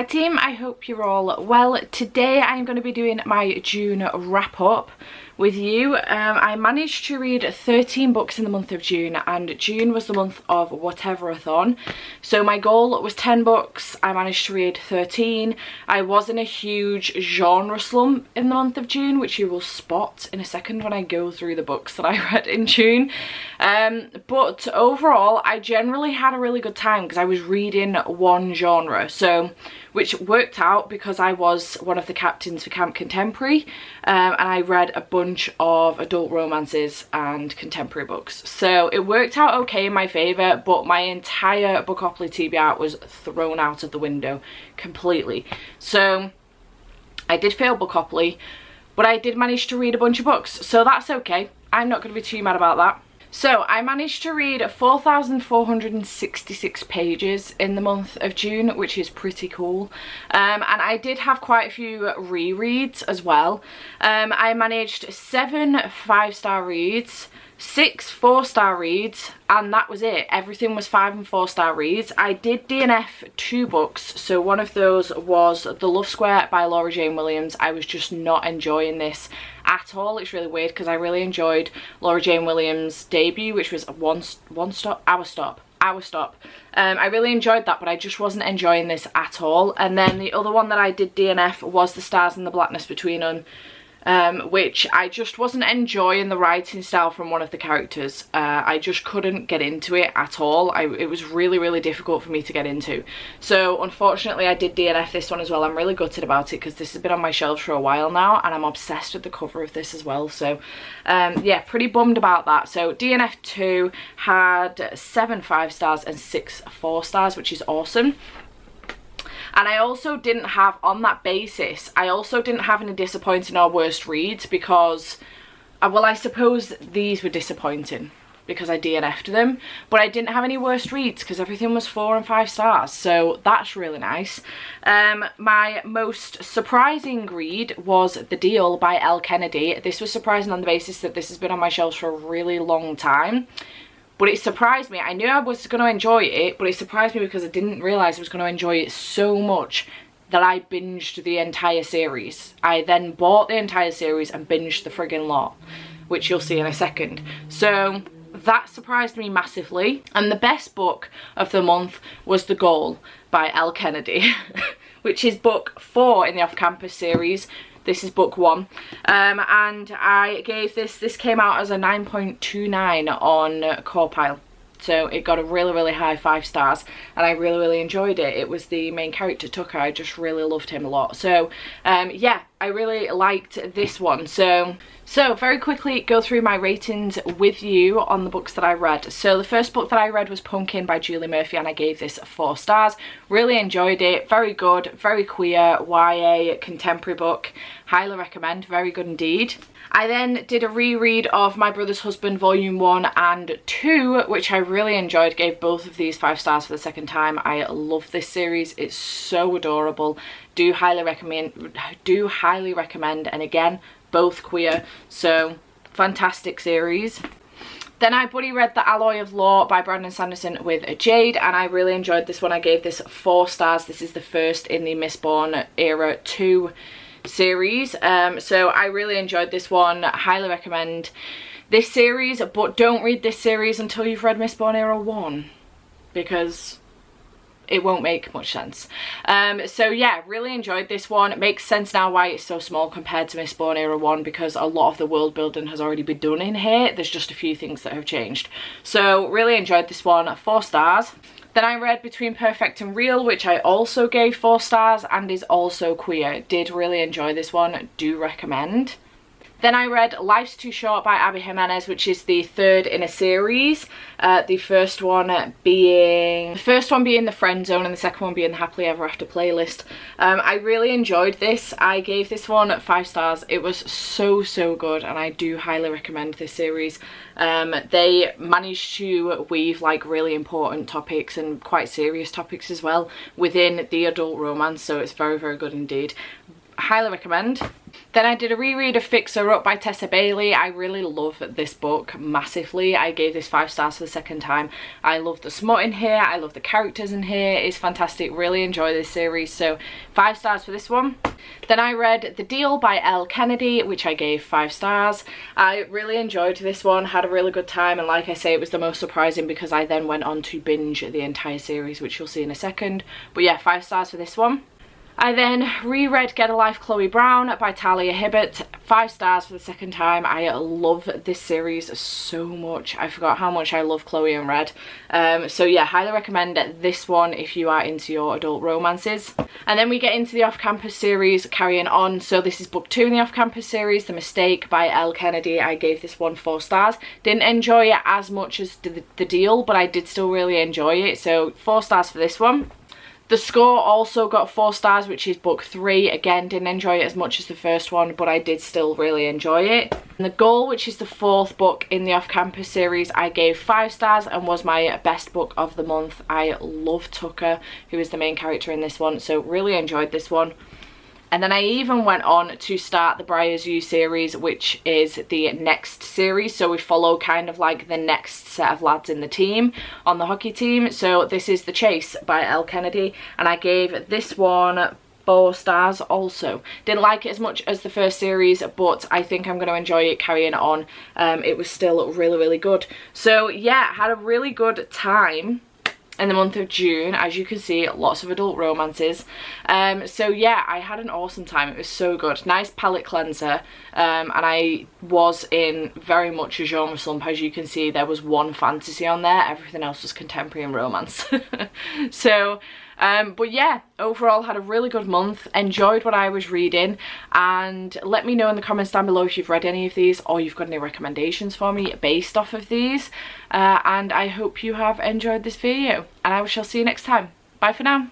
Hi team, I hope you're all well. Today I'm going to be doing my June wrap up with you. I managed to read 13 books in the month of June, and June was the month of Whateverthon. So my goal was 10 books, I managed to read 13. I was in a huge genre slump in the month of June, which you will spot in a second when I go through the books that I read in June. But overall I generally had a really good time because I was reading one genre, so which worked out because I was one of the captains for Camp Contemporary, and I read a bunch of adult romances and contemporary books, so it worked out okay in my favour. But my entire Bookopoly TBR was thrown out of the window completely, so I did fail Bookopoly, but I did manage to read a bunch of books, so that's okay. I'm not going to be too mad about that. So I managed to read 4,466 pages in the month of June, which is pretty cool. And I did have quite a few rereads as well. I managed 7 5-star reads, 6 4-star reads, and that was it. Everything was 5 and 4-star reads. I did DNF 2 books, so one of those was The Love Square by Laura Jane Williams. I was just not enjoying this at all. It's really weird because I really enjoyed Laura Jane Williams' debut, which was Our Stop. I really enjoyed that, but I just wasn't enjoying this at all. And then the other one that I did DNF was The Stars and the Blackness Between Them, which I just wasn't enjoying the writing style from one of the characters. I just couldn't get into it at all. It was really difficult for me to get into, so unfortunately I did DNF this one as well. I'm really gutted about it because this has been on my shelves for a while now and I'm obsessed with the cover of this as well, so yeah, pretty bummed about that. So DNF 2 had 7 5-stars and 6 4-stars, which is awesome. And I also didn't have, on that basis, I also didn't have any disappointing or worst reads because, well, I suppose these were disappointing because I DNF'd them, but I didn't have any worst reads because everything was 4 and 5 stars, so that's really nice. My most surprising read was The Deal by Elle Kennedy. This was surprising on the basis that this has been on my shelves for a really long time. But it surprised me. I knew I was going to enjoy it, but it surprised me because I didn't realise I was going to enjoy it so much that I binged the entire series. I then bought the entire series and binged the friggin' lot, which you'll see in a second. So that surprised me massively. And the best book of the month was The Goal by Elle Kennedy, which is book 4 in the Off-Campus series. This is book 1, and I gave this came out as a 9.29 on Corpile, so it got a really high 5 stars, and I really enjoyed it. It was the main character, Tucker. I just really loved him a lot, so yeah, I really liked this one. So very quickly go through my ratings with you on the books that I read. So the first book that I read was Pumpkin by Julie Murphy, and I gave this 4 stars. Really enjoyed it. Very good, very queer YA contemporary book. Highly recommend. Very good indeed. I then did a reread of My Brother's Husband Volume 1 and 2, which I really enjoyed. Gave both of these 5 stars for the second time. I love this series. It's so adorable. Do highly recommend, and again, both queer, so fantastic series. Then I buddy read The Alloy of Law by Brandon Sanderson with Jade, and I really enjoyed this one. I gave this 4 stars. This is the first in the Mistborn Era 2 series, so I really enjoyed this one. Highly recommend this series, but don't read this series until you've read Mistborn Era 1 because it won't make much sense. So yeah, really enjoyed this one. It makes sense now why it's so small compared to Mistborn Era 1, because a lot of the world building has already been done in here. There's just a few things that have changed. So really enjoyed this one, 4 stars. Then I read Between Perfect and Real, which I also gave 4 stars and is also queer. Did really enjoy this one, do recommend. Then I read Life's Too Short by Abby Jimenez, which is the 3rd in a series. The first one being The Friend Zone and the second one being the Happily Ever After playlist. I really enjoyed this. I gave this one 5 stars. It was so good, and I do highly recommend this series. They managed to weave like really important topics and quite serious topics as well within the adult romance, so it's very good indeed. highly recommend. Then I did a reread of Fix Her Up by Tessa Bailey. I really love this book massively. I gave this 5 stars for the second time. I love the smut in here. I love the characters in here. It's fantastic. Really enjoy this series. So 5 stars for this one. Then I read The Deal by Elle Kennedy, which I gave 5 stars. I really enjoyed this one. Had a really good time. And like I say, it was the most surprising because I then went on to binge the entire series, which you'll see in a second. But yeah, 5 stars for this one. I then reread Get a Life Chloe Brown by Talia Hibbert, 5 stars for the second time. I love this series so much. I forgot how much I love Chloe and Red. So yeah, highly recommend this one if you are into your adult romances. And then we get into the off-campus series carrying on. So this is book 2 in the off-campus series, The Mistake by Elle Kennedy. I gave this one 4 stars. Didn't enjoy it as much as the Deal, but I did still really enjoy it. So 4 stars for this one. The Score also got 4 stars, which is book 3. Again, didn't enjoy it as much as the first one, but I did still really enjoy it. And The Goal, which is the 4th book in the off-campus series, I gave 5 stars and was my best book of the month. I love Tucker, who is the main character in this one, so really enjoyed this one. And then I even went on to start the Briars U series, which is the next series. So we follow kind of like the next set of lads in the team, on the hockey team. So this is The Chase by Elle Kennedy. And I gave this one 4 stars also. Didn't like it as much as the first series, but I think I'm going to enjoy it carrying on. It was still really, really good. So yeah, had a really good time in the month of June. As you can see, lots of adult romances. So yeah, I had an awesome time. It was so good. Nice palette cleanser. And I was in very much a genre slump. As you can see, there was one fantasy on there. Everything else was contemporary and romance. So but yeah, overall had a really good month, enjoyed what I was reading, and let me know in the comments down below if you've read any of these or you've got any recommendations for me based off of these. And I hope you have enjoyed this video, and I shall see you next time. Bye for now.